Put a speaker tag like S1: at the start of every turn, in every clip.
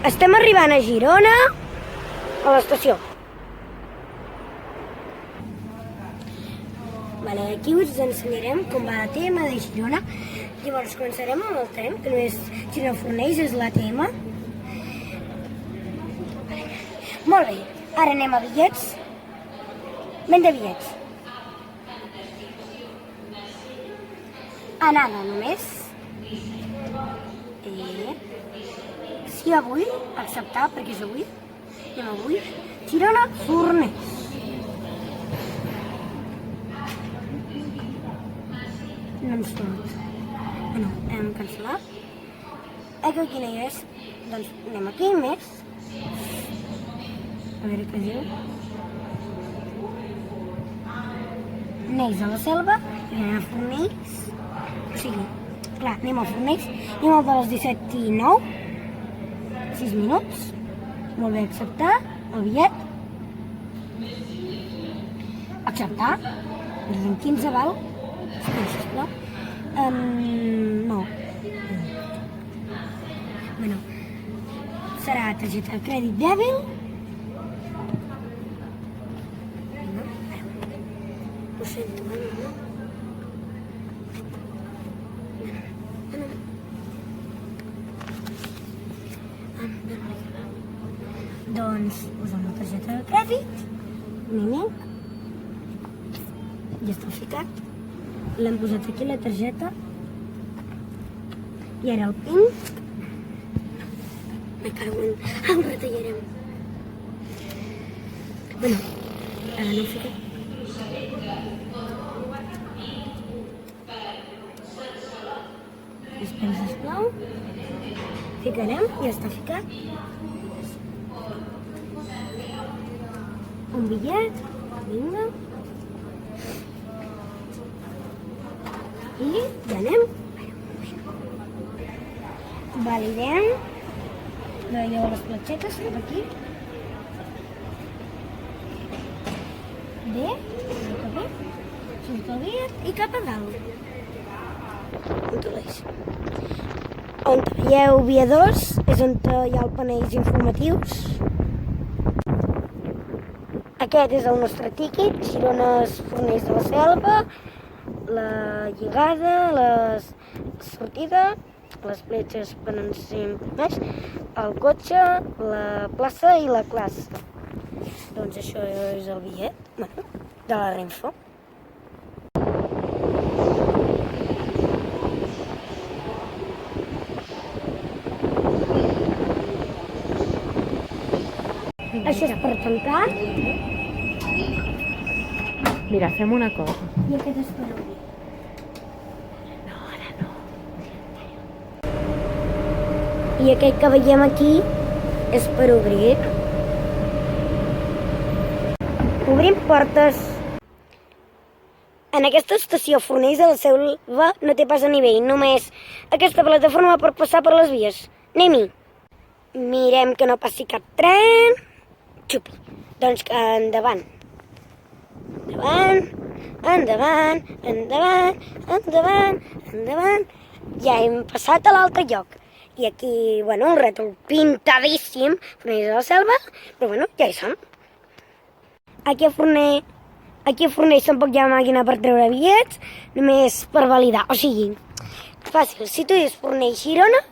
S1: Estem arribant a Girona, a l'estació. Vale, aquí us ensenyarem com va l'ATM de Girona. Llavors començarem amb el tren, que només Girona-Fornells és l'ATM. Molt bé, ara anem a bitllets. Venda bitllets. Anada només. Si avui, acceptar, perquè és avui. Anem avui. Girona-Fornells. No ens surt. Bueno, hem cancel·lat. Que quina és? Doncs anem aquí, més. A veure què diu. Fornells a la Selva i anem a Fornells. O sigui, clar, anem a Fornells. Anem al de les 17:09. 6 minuts. Molt bé, acceptar el bitllet. Acceptar. Doncs en 15 val. Sisplau. No. Bueno, serà targeta de crèdit dèbil. Ho sento, no? Doncs posem la targeta de crèdit. Ja està ficat. L'hem posat aquí la targeta. I ara el PIN. Me cago en... el retallarem. Bueno, ara no ho fiquem. Espera, sisplau. Ficarem, ja està ficat. Un bitllet, vinga. I ja anem. Validem. Veieu les platxetes cap aquí. Bé, surt el bitllet i cap a dalt. On veieu via 2 és on hi ha els panells informatius. Aquest és el nostre tíquet, Girona-Fornells de la Selva, la lligada, la sortida, les fletxes per on s'imprimeix, el cotxe, la plaça i la classe. Doncs això és el bitllet, bueno, de la Renfe. Això és per tancar.
S2: Mira, fem una cosa.
S1: I aquest és per obrir.
S2: No, ara no.
S1: I aquest que veiem aquí és per obrir. Obrim portes. En aquesta estació Fornells de la Selva no té pas a nivell, només aquesta plataforma per passar per les vies. Anem-hi. Mirem que no passi cap tren. Xupi. Doncs endavant. Endavant, endavant, endavant, endavant, endavant. Ja hem passat a l'altre lloc. I aquí, bueno, un rètol pintadíssim, Fornells de la Selva, però bueno, ja hi som. Aquí a Fornells tampoc hi ha màquina per treure bitllets, només per validar. O sigui, fàcil, si tu dius Fornells-Girona,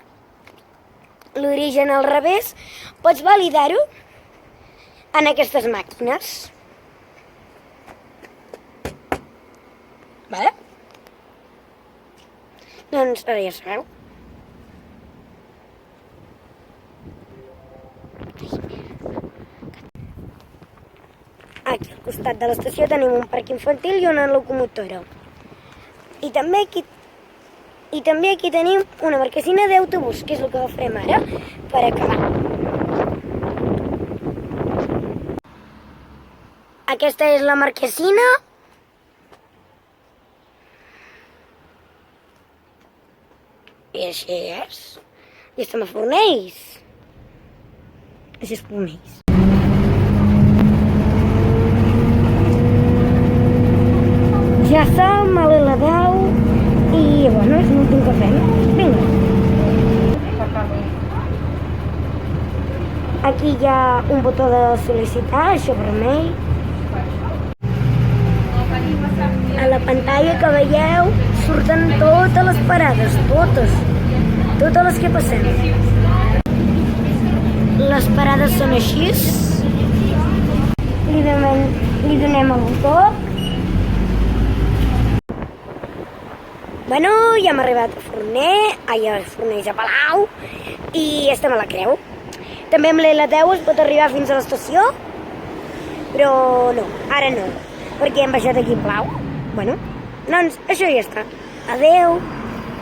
S1: l'origen al revés, pots validar-ho en aquestes màquines. Vale? Doncs ara ja sabeu. Aquí al costat de l'estació tenim un parc infantil i una locomotora. I també aquí tenim una marquesina d'autobús, que és el que farem ara per acabar. Aquesta és la marquesina. I així és. I estem a Fornells. Això és Fornells. Ja som a l'Eleveu i, bueno, és l'últim que fem. Vinga. Aquí hi ha un botó de sol·licitar, això vermell. A la pantalla que veieu surten totes les parades, totes les que passem. Les parades són així. Li donem el botó. Bueno, ja hem arribat a Fornells a Palau i estem a la Creu. També amb l'L10 es pot arribar fins a l'estació, però no, ara no, perquè hem baixat aquí a Palau. Bueno, doncs això ja està. Adeu!